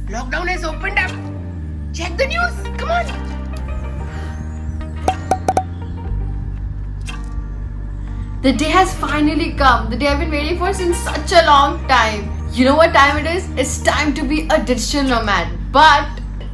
Lockdown has opened up. Check the news. Come on. The day has finally come. The day I've been waiting for since such a long time. You know what time it is? It's time to be a digital nomad. But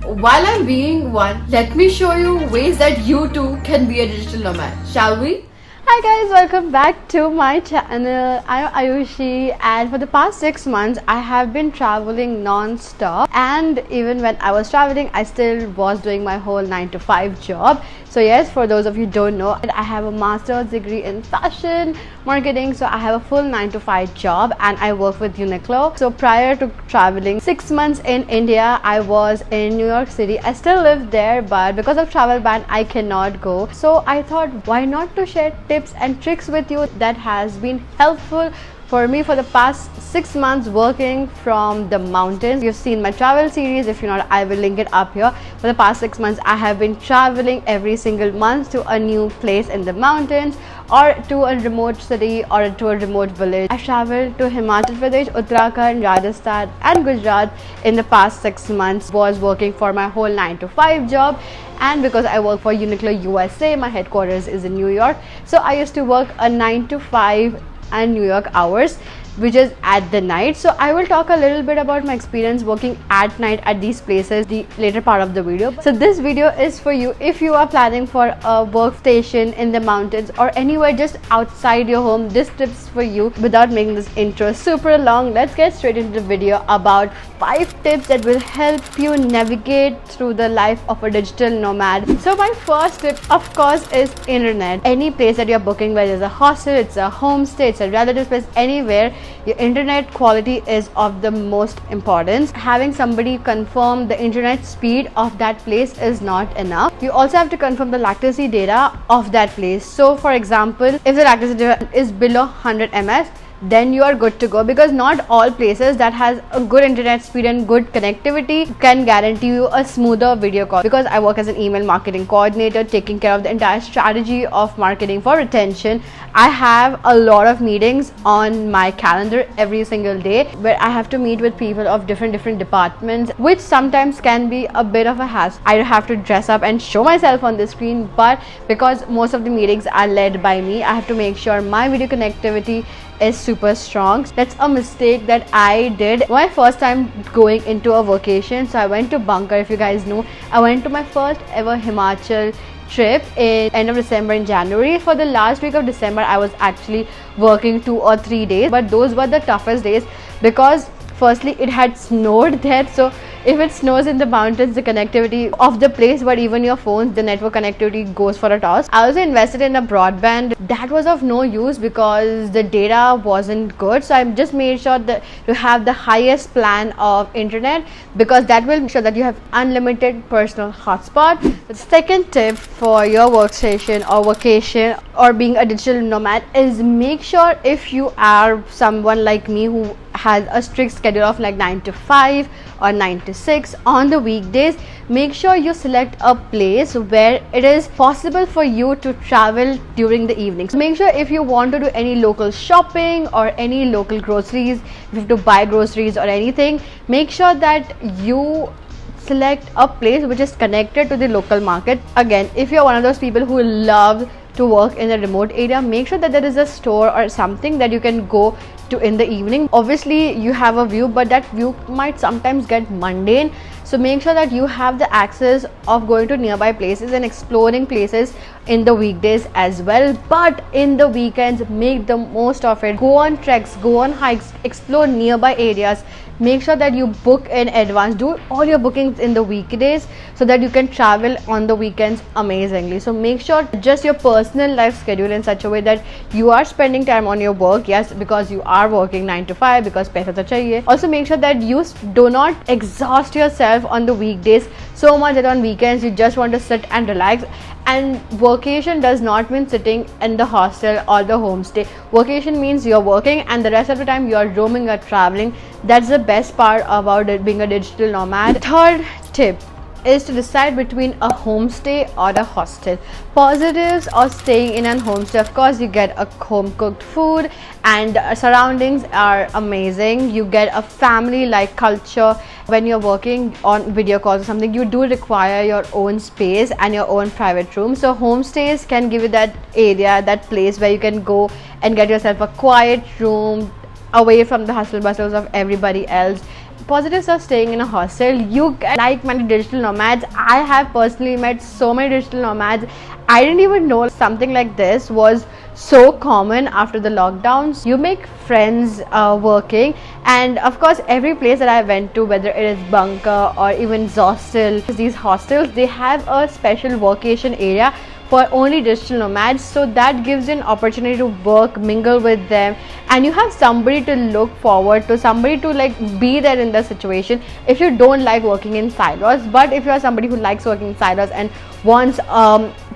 while I'm being one, let me show you ways that you too can be a digital nomad. Shall we? Hi guys, welcome back to my channel. I'm Ayushi, and for the past 6 months I have been traveling non-stop, and even when I was traveling I still was doing my whole 9 to 5 job. So yes, for those of you who don't know, I have a master's degree in fashion marketing, so I have a full 9 to 5 job and I work with Uniqlo. So prior to traveling 6 months in India, I was in New York City. I still live there, but because of travel ban I cannot go. So I thought, why not to share tips and tricks with you that has been helpful for me for the past 6 months working from the mountains. You've seen my travel series. If you're not, I will link it up here. For the past 6 months I have been traveling every single month to a new place in the mountains, or to a remote city, or to a remote village. I traveled to Himachal Pradesh, Uttarakhand, Rajasthan and Gujarat in the past 6 months. Was working for my whole 9 to 5 job, and because I work for Uniqlo USA, my headquarters is in New York, so I used to work a 9 to 5 and New York hours, which is at the night. So I will talk a little bit about my experience working at night at these places the later part of the video. So this video is for you if you are planning for a workstation in the mountains or anywhere just outside your home. This tips for you. Without making this intro super long, let's get straight into the video about 5 tips that will help you navigate through the life of a digital nomad. So my first tip, of course, is internet. Any place that you're booking, whether it's a hostel, it's a homestay, it's a relative place, anywhere, your internet quality is of the most importance. Having somebody confirm the internet speed of that place is not enough. You also have to confirm the latency data of that place. So for example, if the latency data is below 100 ms, then you are good to go, because not all places that has a good internet speed and good connectivity can guarantee you a smoother video call. Because I work as an email marketing coordinator, taking care of the entire strategy of marketing for retention, I have a lot of meetings on my calendar every single day where I have to meet with people of different departments, which sometimes can be a bit of a hassle. I have to dress up and show myself on the screen, but because most of the meetings are led by me, I have to make sure my video connectivity is super strong. That's a mistake that I did my first time going into a vacation. So I went to Bunker. If you guys know, I went to my first ever Himachal trip in end of December and January. For the last week of December I was actually working 2 or 3 days, but those were the toughest days because firstly it had snowed there. So if it snows in the mountains, the connectivity of the place, but even your phones, the network connectivity goes for a toss. I also invested in a broadband that was of no use because the data wasn't good. So I just made sure that you have the highest plan of internet, because that will make sure that you have unlimited personal hotspot. The second tip for your workstation or vacation or being a digital nomad is make sure, if you are someone like me who has a strict schedule of like 9 to 5 or 9 to 6 on the weekdays, make sure you select a place where it is possible for you to travel during the evenings. Make sure if you want to do any local shopping or any local groceries, if you have to buy groceries or anything, make sure that you select a place which is connected to the local market. Again, if you're one of those people who love to work in a remote area, make sure that there is a store or something that you can go to in the evening. Obviously you have a view, but that view might sometimes get mundane, so make sure that you have the access of going to nearby places and exploring places in the weekdays as well. But in the weekends, make the most of it. Go on treks, go on hikes, explore nearby areas. Make sure that you book in advance. Do all your bookings in the weekdays so that you can travel on the weekends amazingly. So make sure just your personal life schedule in such a way that you are spending time on your work, yes, because you are working 9 to 5, because paisa to chahiye. Also make sure that you do not exhaust yourself on the weekdays so much that on weekends you just want to sit and relax. And vacation does not mean sitting in the hostel or the homestay. Vacation means you're working and the rest of the time you're roaming or traveling. That's the best part about it being a digital nomad. Third tip, is to decide between a homestay or a hostel. Positives of staying in a homestay, of course, you get a home cooked food and surroundings are amazing. You get a family like culture. When you're working on video calls or something, you do require your own space and your own private room. So homestays can give you that area, that place where you can go and get yourself a quiet room away from the hustle bustles of everybody else. Positives of staying in a hostel, you get like many digital nomads. I have personally met so many digital nomads. I didn't even know something like this was so common after the lockdowns. You make friends working, and of course every place that I went to, whether it is bunker or even Zostel, these hostels, they have a special workation area for only digital nomads, so that gives you an opportunity to work, mingle with them, and you have somebody to look forward to, somebody to like be there in the situation if you don't like working in silos. But if you are somebody who likes working in silos and wants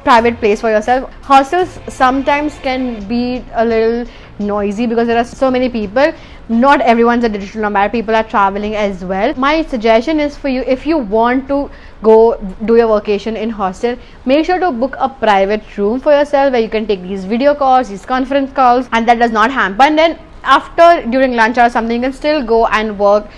private place for yourself, hostels sometimes can be a little noisy because there are so many people. Not everyone's a digital nomad, people are traveling as well. My suggestion is for you, if you want to go do your vacation in hostel, make sure to book a private room for yourself where you can take these video calls, these conference calls, and that does not hamper. And then after, during lunch or something, you can still go and work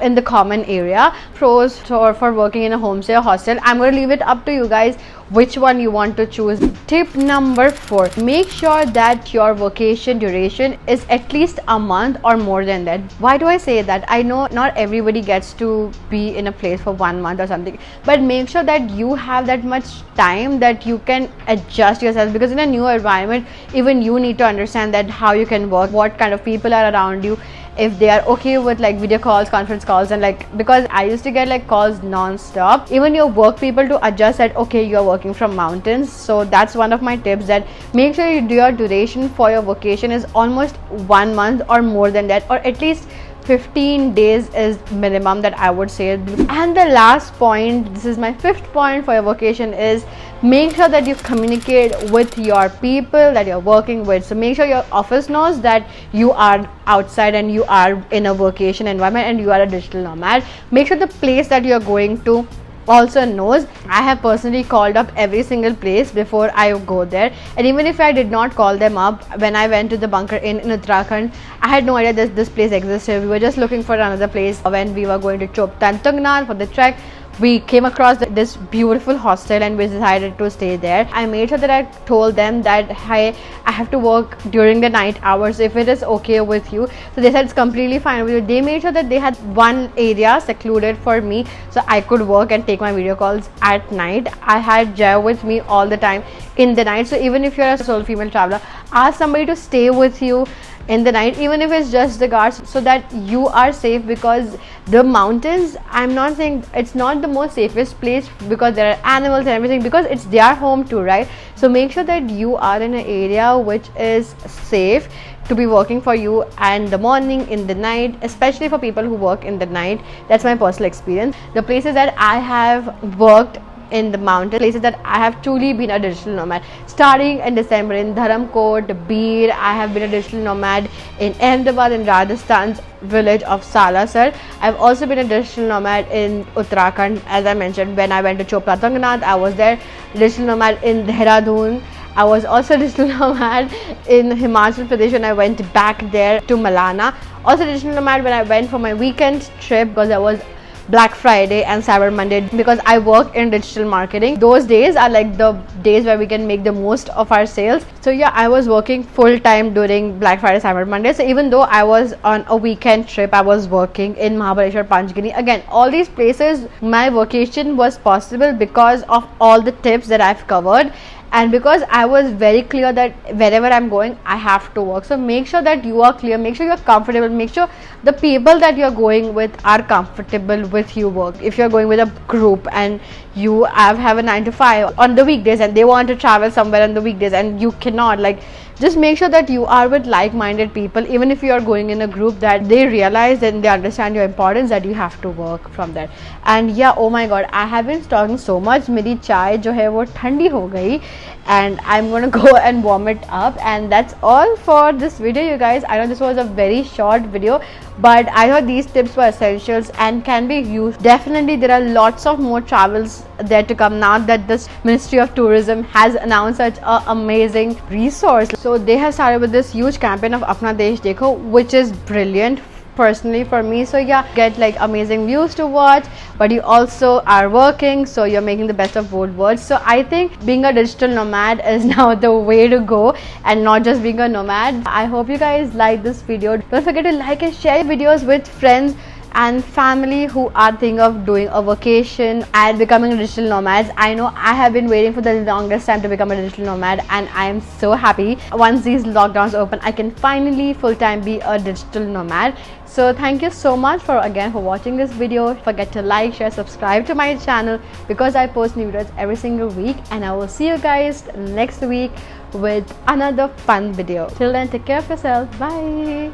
in the common area. Pros for working in a homestay or hostel, I'm going to leave it up to you guys which one you want to choose. Tip number 4, make sure that your vacation duration is at least a month or more than that. Why do I say that? I know not everybody gets to be in a place for 1 month or something, but make sure that you have that much time that you can adjust yourself, because in a new environment, even you need to understand that how you can work, what kind of people are around you, if they are okay with like video calls, conference calls, and like, because I used to get like calls non-stop, even your work people to adjust that okay, you are working from mountains. So that's one of my tips, that make sure your duration for your vacation is almost 1 month or more than that, or at least 15 days is minimum that I would say. And the last point, this is my 5th point for your vacation, is make sure that you communicate with your people that you're working with. So make sure your office knows that you are outside and you are in a vacation environment and you are a digital nomad. Make sure the place that you're going to also knows. I have personally called up every single place before I go there, and even if I did not call them up, when I went to the Bunker Inn in Uttarakhand, I had no idea that this place existed. We were just looking for another place. When we were going to Choptan Tungnath for the trek, we came across this beautiful hostel and we decided to stay there. I made sure that I told them that I have to work during the night hours, if it is okay with you. So they said it's completely fine with you. They made sure that they had one area secluded for me so I could work and take my video calls at night. I had Jay with me all the time in the night. So even if you're a sole female traveler, ask somebody to stay with you in the night, even if it's just the guards, so that you are safe, because the mountains, I'm not saying it's not the most safest place, because there are animals and everything, because it's their home too, right? So make sure that you are in an area which is safe to be working for you, and the morning, in the night, especially for people who work in the night. That's my personal experience. The places that I have worked in the mountain, places that I have truly been a digital nomad, starting in December in Dharamkot, Beer. I have been a digital nomad in Ahmedabad, in Rajasthan's village of Salasar. I've also been a digital nomad in Uttarakhand, as I mentioned, when I went to Chopra Tungnath, I was there. Digital nomad in Dehradun. I was also a digital nomad in Himachal Pradesh when I went back there to Malana. Also digital nomad when I went for my weekend trip, because I was Black Friday and Cyber Monday, because I work in digital marketing. Those days are like the days where we can make the most of our sales. So yeah, I was working full time during Black Friday, Cyber Monday. So even though I was on a weekend trip, I was working in Mahabaleshwar, Panchgani. Again, all these places, my vacation was possible because of all the tips that I've covered, and because I was very clear that wherever I'm going, I have to work. So make sure that you are clear, make sure you're comfortable, make sure the people that you're going with are comfortable with you work. If you're going with a group and you have a 9 to 5 on the weekdays and they want to travel somewhere on the weekdays and you cannot, like, just make sure that you are with like-minded people, even if you are going in a group, that they realize and they understand your importance, that you have to work from there. And yeah, oh my god, I have been talking so much, मेरी चाय जो है वो ठंडी हो गई, and I'm gonna go and warm it up. And that's all for this video, you guys. I know this was a very short video, but I thought these tips were essentials and can be used. Definitely there are lots of more travels there to come now that this Ministry of Tourism has announced such an amazing resource. So they have started with this huge campaign of Apna Desh Dekho, which is brilliant personally for me. So yeah, get like amazing views to watch, but you also are working, so you're making the best of both worlds. So I think being a digital nomad is now the way to go, and not just being a nomad. I hope you guys like this video. Don't forget to like and share videos with friends and family who are thinking of doing a vacation and becoming digital nomads. I know I have been waiting for the longest time to become a digital nomad, and I am so happy once these lockdowns open I can finally full-time be a digital nomad. So thank you so much for watching this video. Don't forget to like, share, subscribe to my channel because I post new videos every single week, and I will see you guys next week with another fun video. Till then, take care of yourself. Bye.